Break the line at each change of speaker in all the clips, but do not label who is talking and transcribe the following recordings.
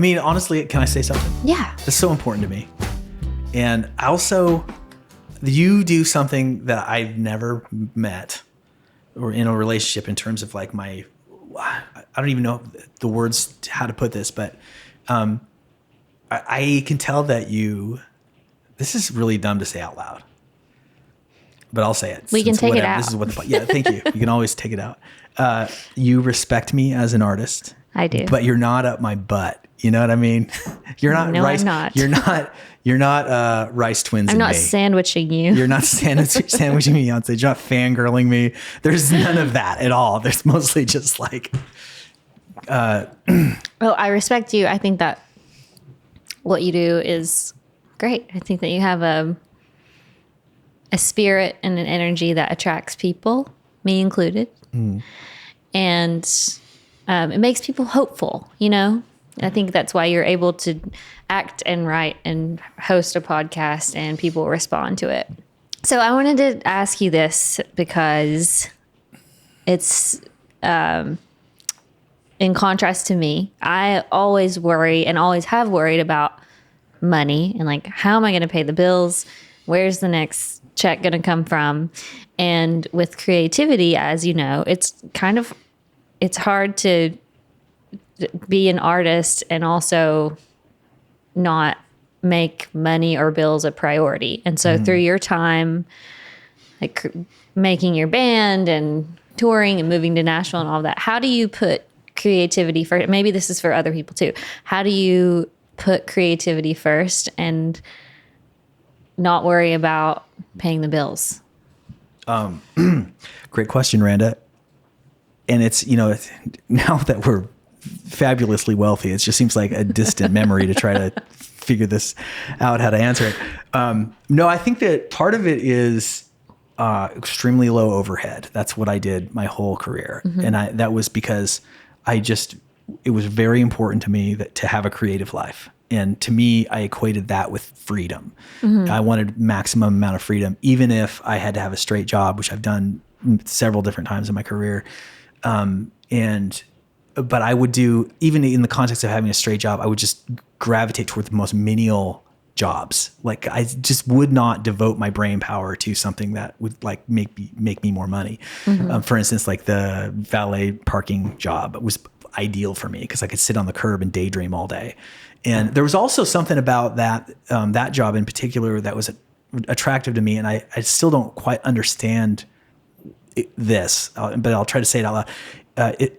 mean, honestly, can I say something?
Yeah.
It's so important to me. And also, you do something that I've never met or in a relationship in terms of like I don't even know the words how to put this, but I can tell that this is really dumb to say out loud, but I'll say it.
We can take it out.
This is what thank you. You can always take it out. You respect me as an artist.
I do.
But you're not up my butt. You know what I mean? You're not
no,
Rice.
I'm not.
You're not Rice Twins.
I'm not sandwiching you.
You're not sandwiching me on stage. You're not fangirling me. There's none of that at all. There's mostly just like.
Well, I respect you. I think that what you do is great. I think that you have a spirit and an energy that attracts people, me included. And it makes people hopeful, you know? I think that's why you're able to act and write and host a podcast and people respond to it. So I wanted to ask you this because it's in contrast to me. I always worry and always have worried about money and like, how am I going to pay the bills? Where's the next check going to come from? And with creativity, as you know, it's hard to be an artist and also not make money or bills a priority. And so through your time, like making your band and touring and moving to Nashville and all that, how do you put creativity first? Maybe this is for other people too. How do you put creativity first and not worry about paying the bills?
Great question, Randa. And it's, now that we're fabulously wealthy, it just seems like a distant memory to try to figure this out, how to answer it. No, I think that part of it is extremely low overhead. That's what I did my whole career. And that was because it was very important to me to have a creative life. And to me, I equated that with freedom. I wanted maximum amount of freedom, even if I had to have a straight job, which I've done several different times in my career. But I would do, even in the context of having a straight job, I would just gravitate toward the most menial jobs. Like I just would not devote my brain power to something that would like make me more money. For instance, like the valet parking job was ideal for me because I could sit on the curb and daydream all day. And there was also something about that job in particular that was attractive to me. And I still don't quite understand this, but I'll try to say it out loud.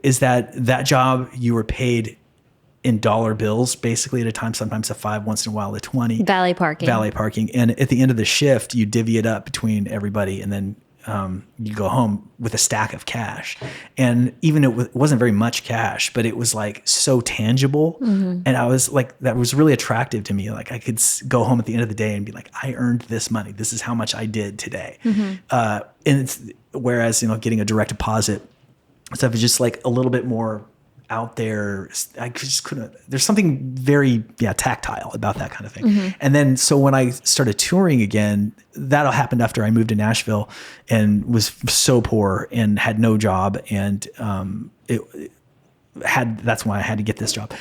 Is that job you were paid in dollar bills basically at a time, sometimes a 5, once in a while a 20. Valet parking. And at the end of the shift, you divvy it up between everybody and then you go home with a stack of cash. And even it wasn't very much cash, but it was like so tangible. And I was like, that was really attractive to me. Like I could go home at the end of the day and be like, I earned this money. This is how much I did today. And it's, whereas, getting a direct deposit stuff is just like a little bit more out there. I just couldn't, there's something very tactile about that kind of thing. And then, so when I started touring again, that happened after I moved to Nashville and was so poor and had no job. And that's why I had to get this job.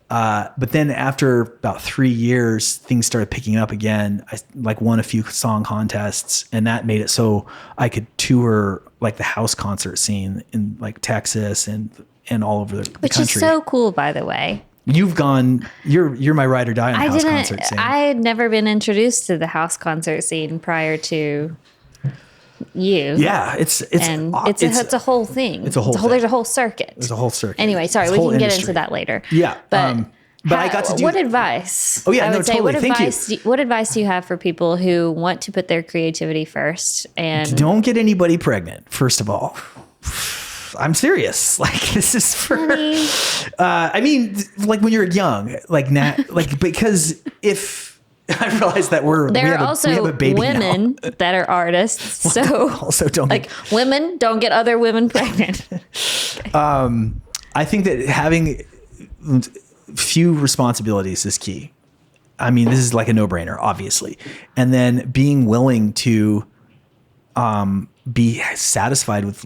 But then after about 3 years, things started picking up again. I won a few song contests, and that made it so I could tour like the house concert scene in like Texas and all over the country.
Which is so cool, by the way.
You've gone, you're my ride or die on the house concert scene.
I had never been introduced to the house concert scene prior to you.
Yeah, it's a
whole thing.
It's a whole thing.
There's a whole circuit.
There's a whole circuit.
Anyway, sorry, we can get into that later.
Yeah. But I got to do...
What advice?
Oh, yeah, totally. Thank you.
What advice do you have for people who want to put their creativity first? And
don't get anybody pregnant, first of all. I'm serious. Like, this is for... I mean, like when you're young, because if... I realize that we have a baby
women
now.
that are artists. So
also don't
women don't get other women pregnant.
I think that having few responsibilities is key. I mean, this is like a no-brainer, obviously. And then being willing to be satisfied with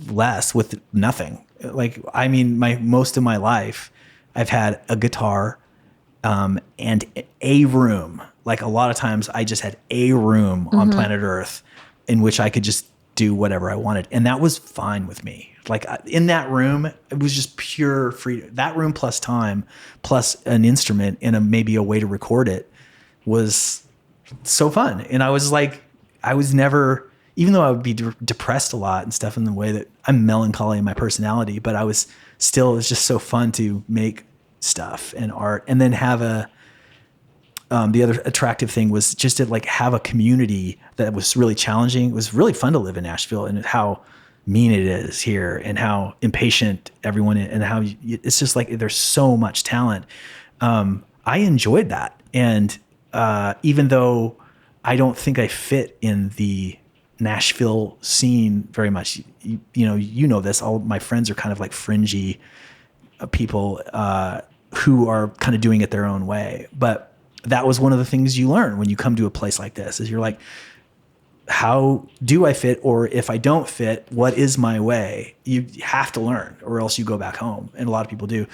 less, with nothing. Like, I mean, most of my life, I've had a guitar, and a room. Like a lot of times I just had a room on planet Earth in which I could just do whatever I wanted. And that was fine with me. Like in that room, it was just pure freedom. That room plus time, plus an instrument and maybe a way to record it was so fun. And I was like, I was never, even though I would be depressed a lot and stuff in the way that I'm melancholy in my personality, but it was just so fun to make stuff and art, and then have the other attractive thing was just to like have a community that was really challenging. It was really fun to live in Nashville, and how mean it is here, and how impatient everyone is, and how it's just like there's so much talent. I enjoyed that, and even though I don't think I fit in the Nashville scene very much, you know this. All my friends are kind of like fringy people who are kind of doing it their own way. But that was one of the things you learn when you come to a place like this, is you're like, how do I fit? Or if I don't fit, what is my way? You have to learn, or else you go back home. And a lot of people do.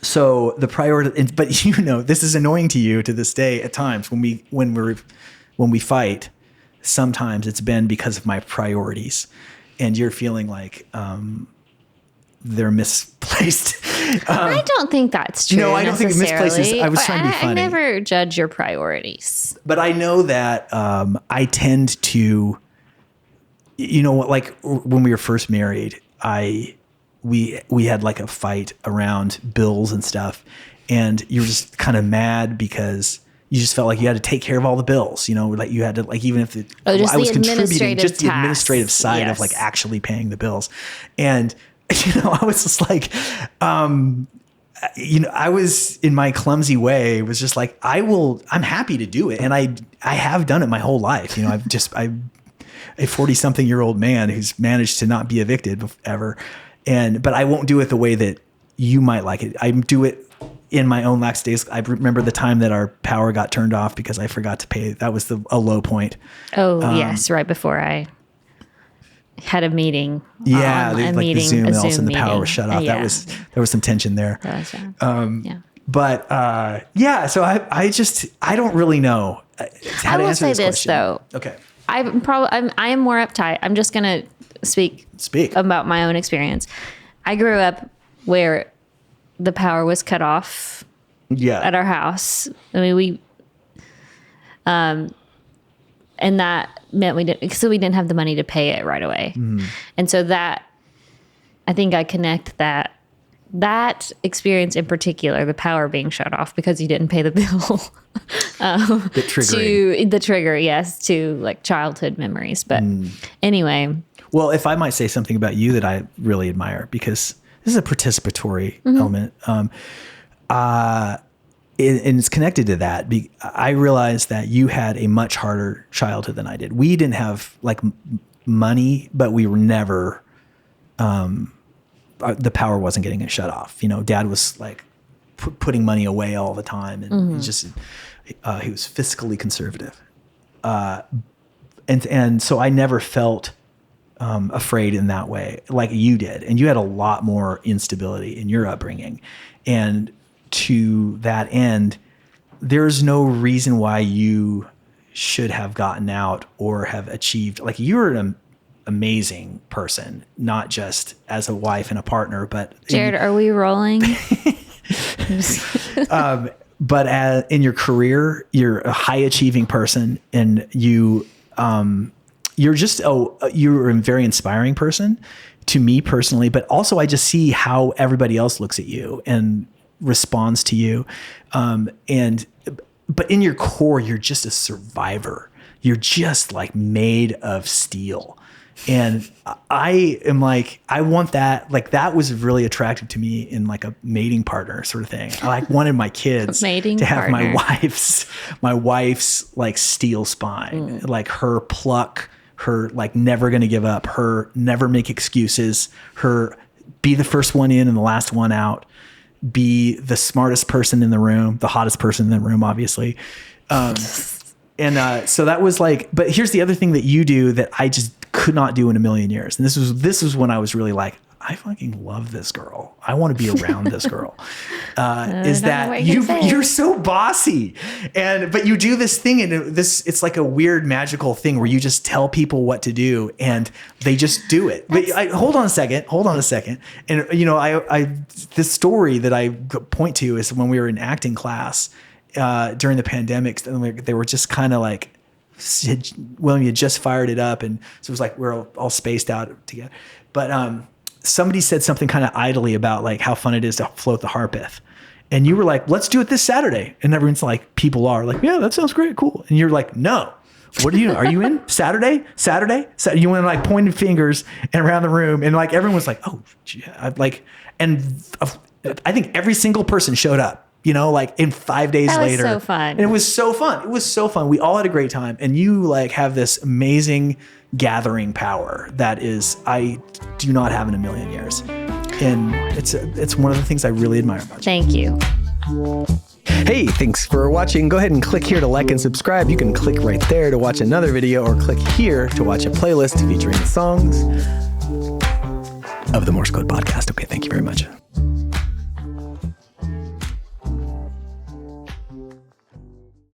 So the priority, but this is annoying to you to this day at times when we fight. Sometimes it's been because of my priorities, and you're feeling like they're misplaced.
I don't think that's true.
No, I don't think misplaced is. I was trying to be funny.
I never judge your priorities,
but I know that I tend to, like when we were first married, we had like a fight around bills and stuff, and you were just kind of mad because you just felt like you had to take care of all the bills, like you had to, like, even if I was contributing, just the administrative side of like actually paying the bills. And, I was just like, I was in my clumsy way, was just like, I'm happy to do it. And I have done it my whole life. I'm a 40-something-year-old man who's managed to not be evicted ever. But I won't do it the way that you might like it. I do it in my own lax days. I remember the time that our power got turned off because I forgot to pay. That was a low point. Oh,
yes. Right before I had a meeting.
Yeah. The Zoom, and all of a sudden the power was shut off.
Yeah.
There was some tension there.
Yeah.
But so I don't really know how to answer this question.
I will say this though.
Okay.
I am more uptight. I'm just going to speak about my own experience. I grew up where the power was cut off at our house. I mean, and that meant we didn't have the money to pay it right away. And so that, I think I connect that experience in particular, the power being shut off because you didn't pay the bill, to the trigger, yes, to like childhood memories. But anyway. Well,
if I might say something about you that I really admire, because this is a participatory element. And it's connected to that. I realized that you had a much harder childhood than I did. We didn't have like money, but we were never, the power wasn't getting shut off. Dad was like putting money away all the time, and he was fiscally conservative. And so I never felt afraid in that way like you did. And you had a lot more instability in your upbringing. And to that end, there's no reason why you should have gotten out or have achieved, like, you're an amazing person, not just as a wife and a partner, but
Jared, are we rolling?
But in your career, you're a high achieving person, and you're a very inspiring person to me personally, but also I just see how everybody else looks at you and responds to you. But in your core, you're just a survivor. You're just like made of steel. And I am like, I want that. Like, that was really attractive to me in like a mating partner sort of thing. I like wanted my kids to have my wife's like steel spine, like her pluck, her like never going to give up, her never make excuses, her be the first one in and the last one out, be the smartest person in the room, the hottest person in the room, obviously. So that was like, but here's the other thing that you do that I just could not do in a million years. And this was when I was really like, I fucking love this girl. I want to be around this girl. Is that you're so bossy, but you do this thing, and it's like a weird magical thing where you just tell people what to do and they just do it. But hold on a second. And this story that I point to is when we were in acting class during the pandemic, they were just kind of like, William, you just fired it up, and so it was like we're all spaced out together. But somebody said something kind of idly about like how fun it is to float the Harpeth, and you were like, "Let's do it this Saturday." And everyone's like, "People are like, yeah, that sounds great, cool." And you're like, "No, what are you? Are you in Saturday? So you went like pointing fingers and around the room, and like everyone was like, "Oh, yeah," and I think every single person showed up. Like in 5 days later.
That was so fun.
And it was so fun. We all had a great time. And you like have this amazing gathering power that is, I do not have in a million years. And it's one of the things I really admire about you.
Thank you.
Hey, thanks for watching. Go ahead and click here to like and subscribe. You can click right there to watch another video, or click here to watch a playlist featuring songs of the Morse Code Podcast. Okay, thank you very much.